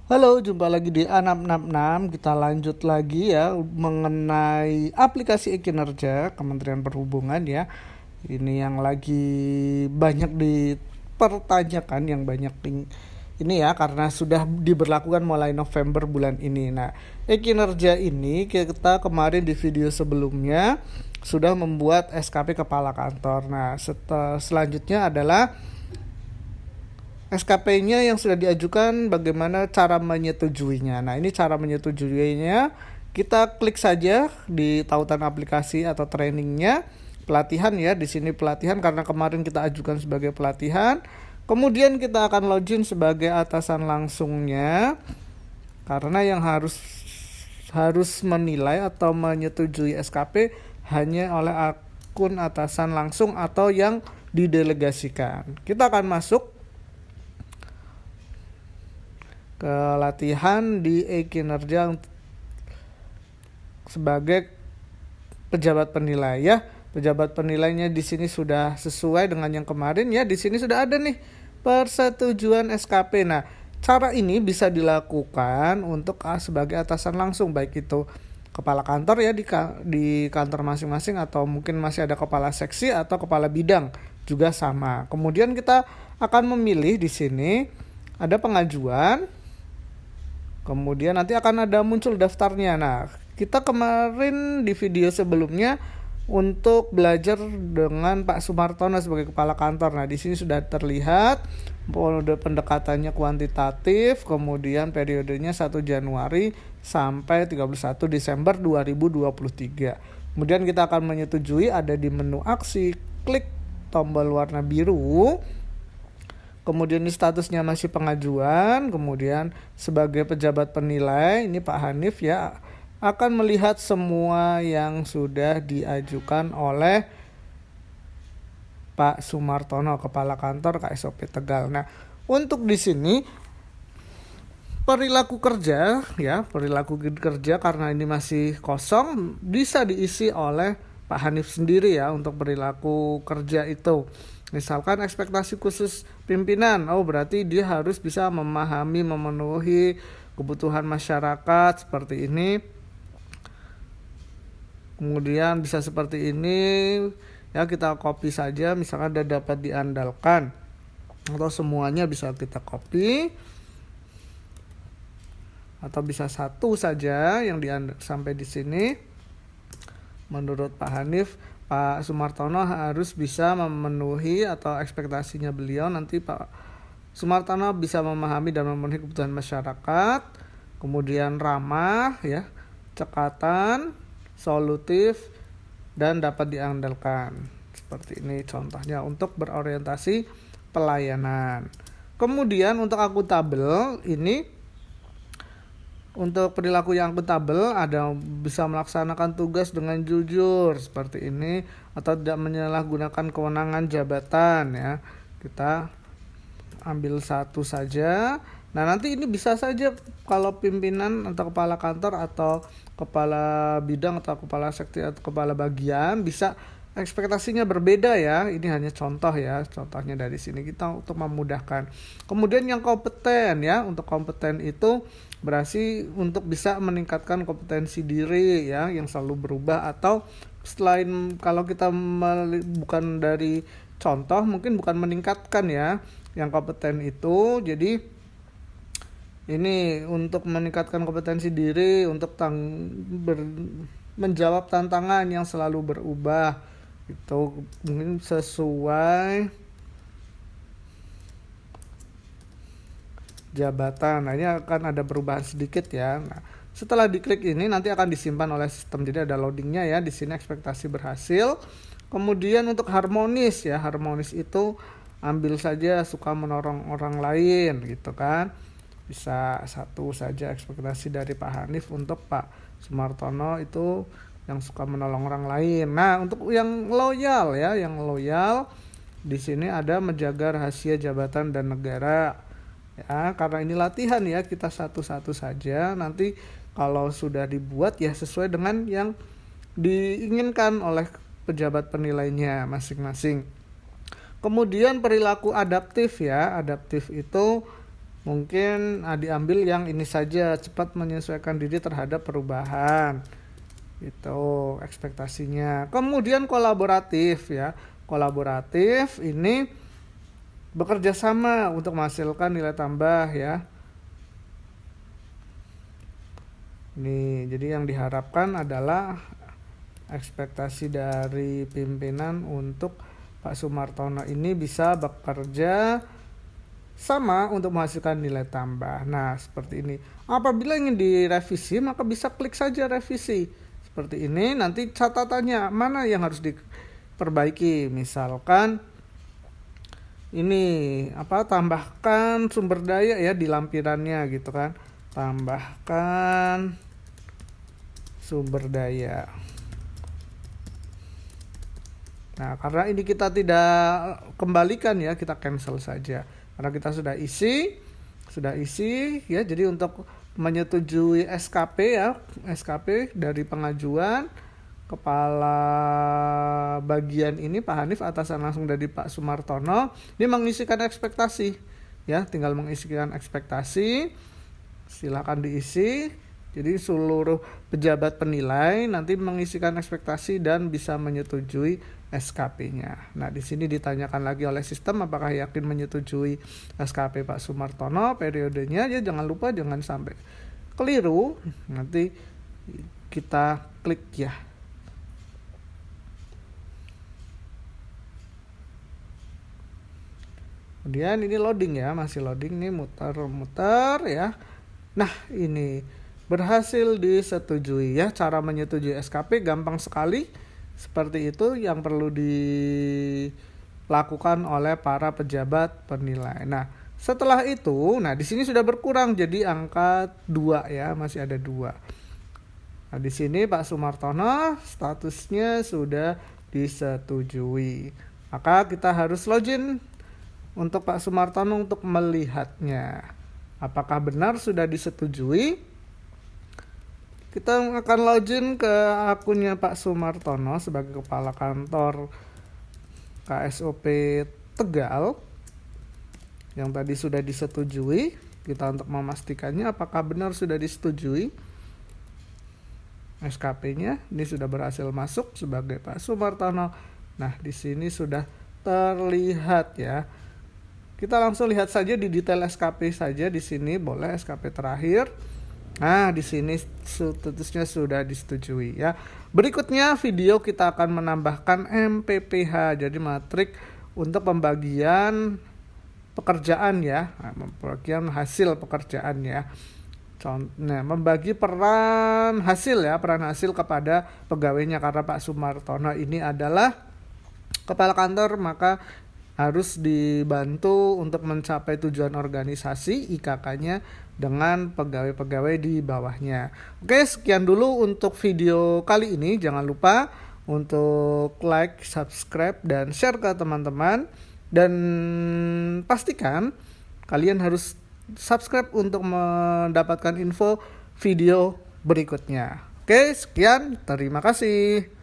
Halo, jumpa lagi di A666. Kita lanjut lagi ya mengenai aplikasi e-kinerja Kementerian Perhubungan ya. Ini yang lagi banyak dipertanyakan, yang banyak ini ya karena sudah diberlakukan mulai November bulan ini. Nah, e-kinerja ini kita kemarin di video sebelumnya sudah membuat SKP kepala kantor. Nah, selanjutnya adalah SKP-nya yang sudah diajukan, bagaimana cara menyetujuinya. Nah, ini cara menyetujuinya, kita klik saja di tautan aplikasi atau trainingnya, pelatihan ya, di sini pelatihan karena kemarin kita ajukan sebagai pelatihan. Kemudian kita akan login sebagai atasan langsungnya, karena yang harus menilai atau menyetujui SKP hanya oleh akun atasan langsung atau yang didelegasikan. Kita akan masuk ke latihan di e-kinerja sebagai pejabat penilai ya. Pejabat penilainya di sini sudah sesuai dengan yang kemarin ya. Di sini sudah ada nih persetujuan SKP. Nah, cara ini bisa dilakukan untuk sebagai atasan langsung, baik itu kepala kantor ya di kantor masing-masing, atau mungkin masih ada kepala seksi atau kepala bidang juga sama. Kemudian kita akan memilih di sini ada pengajuan. Kemudian nanti akan ada muncul daftarnya. Nah, kita kemarin di video sebelumnya untuk belajar dengan Pak Sumartono sebagai kepala kantor. Nah, di sini sudah terlihat pendekatannya kuantitatif, kemudian periodenya 1 Januari sampai 31 Desember 2023. Kemudian kita akan menyetujui, ada di menu aksi, klik tombol warna biru. Kemudian ini statusnya masih pengajuan. Kemudian sebagai pejabat penilai, ini Pak Hanif ya, akan melihat semua yang sudah diajukan oleh Pak Sumartono, kepala kantor KSOP Tegal. Nah, untuk di sini perilaku kerja karena ini masih kosong, bisa diisi oleh Pak Hanif sendiri ya untuk perilaku kerja itu. Misalkan ekspektasi khusus pimpinan, berarti dia harus bisa memahami, memenuhi kebutuhan masyarakat seperti ini. Kemudian bisa seperti ini ya, kita copy saja, misalkan ada dapat diandalkan, atau semuanya bisa kita copy, atau bisa satu saja yang sampai di sini. Menurut Pak Hanif, Pak Sumartono harus bisa memenuhi atau ekspektasinya beliau nanti Pak Sumartono bisa memahami dan memenuhi kebutuhan masyarakat, kemudian ramah ya, cekatan, solutif, dan dapat diandalkan. Seperti ini contohnya untuk berorientasi pelayanan. Kemudian untuk akuntabel, ini untuk perilaku yang akuntabel ada bisa melaksanakan tugas dengan jujur seperti ini, atau tidak menyalahgunakan kewenangan jabatan ya. Kita ambil satu saja. Nah, nanti ini bisa saja kalau pimpinan atau kepala kantor atau kepala bidang atau kepala seksi atau kepala bagian bisa ekspektasinya berbeda ya. Ini hanya contoh ya, contohnya dari sini kita untuk memudahkan. Kemudian yang kompeten ya, untuk kompeten itu berarti untuk bisa meningkatkan kompetensi diri ya, yang selalu berubah, atau selain kalau kita bukan dari contoh, mungkin bukan meningkatkan ya, yang kompeten itu. Jadi ini untuk meningkatkan kompetensi diri untuk menjawab tantangan yang selalu berubah, itu mungkin sesuai jabatan. Nah, ini akan ada perubahan sedikit ya. Nah, setelah diklik ini nanti akan disimpan oleh sistem. Jadi ada loadingnya ya. Di sini ekspektasi berhasil. Kemudian untuk harmonis ya. Harmonis itu ambil saja suka menolong orang lain gitu kan. Bisa satu saja ekspektasi dari Pak Hanif. Untuk Pak Sumartono itu yang suka menolong orang lain. Nah, untuk yang loyal ya, yang loyal di sini ada menjaga rahasia jabatan dan negara. Ya, karena ini latihan ya, kita satu-satu saja. Nanti kalau sudah dibuat ya sesuai dengan yang diinginkan oleh pejabat penilainya masing-masing. Kemudian perilaku adaptif ya. Adaptif itu mungkin diambil yang ini saja, cepat menyesuaikan diri terhadap perubahan. Itu ekspektasinya. Kemudian kolaboratif ya. Kolaboratif ini bekerja sama untuk menghasilkan nilai tambah ya. Ini jadi yang diharapkan adalah ekspektasi dari pimpinan untuk Pak Sumartono ini bisa bekerja sama untuk menghasilkan nilai tambah. Nah, seperti ini. Apabila ingin direvisi, maka bisa klik saja revisi. Seperti ini, nanti catatannya mana yang harus diperbaiki. Misalkan ini tambahkan sumber daya ya di lampirannya gitu kan. Tambahkan sumber daya. Nah, karena ini kita tidak kembalikan ya, kita cancel saja. Karena kita sudah isi ya. Jadi untuk menyetujui SKP ya, SKP dari pengajuan kepala bagian ini Pak Hanif atasan langsung dari Pak Sumartono, ini mengisikan ekspektasi ya, tinggal mengisikan ekspektasi, silakan diisi. Jadi seluruh pejabat penilai nanti mengisikan ekspektasi dan bisa menyetujui SKP-nya. Nah, di sini ditanyakan lagi oleh sistem apakah yakin menyetujui SKP Pak Sumartono periodenya. Ya jangan lupa jangan sampai keliru. Nanti kita klik ya. Kemudian ini loading ya, masih loading nih, muter-muter ya. Nah, ini berhasil disetujui ya. Cara menyetujui SKP gampang sekali. Seperti itu yang perlu dilakukan oleh para pejabat penilai. Nah, setelah itu, di sini sudah berkurang jadi angka 2 ya, masih ada 2. Nah, di sini Pak Sumartono statusnya sudah disetujui. Maka kita harus login untuk Pak Sumartono untuk melihatnya. Apakah benar sudah disetujui? Kita akan login ke akunnya Pak Sumartono sebagai kepala kantor KSOP Tegal yang tadi sudah disetujui. Kita untuk memastikannya apakah benar sudah disetujui SKP-nya. Ini sudah berhasil masuk sebagai Pak Sumartono. Nah, di sini sudah terlihat ya. Kita langsung lihat saja di detail SKP saja di sini, boleh SKP terakhir. Nah, di sini statusnya sudah disetujui ya. Berikutnya video kita akan menambahkan MPPH, jadi matrik untuk pembagian pekerjaan ya, pembagian hasil pekerjaan ya. Contohnya membagi peran hasil kepada pegawainya, karena Pak Sumartono ini adalah kepala kantor, maka harus dibantu untuk mencapai tujuan organisasi IKK-nya dengan pegawai-pegawai di bawahnya. Oke, sekian dulu untuk video kali ini. Jangan lupa untuk like, subscribe, dan share ke teman-teman. Dan pastikan kalian harus subscribe untuk mendapatkan info video berikutnya. Oke, sekian. Terima kasih.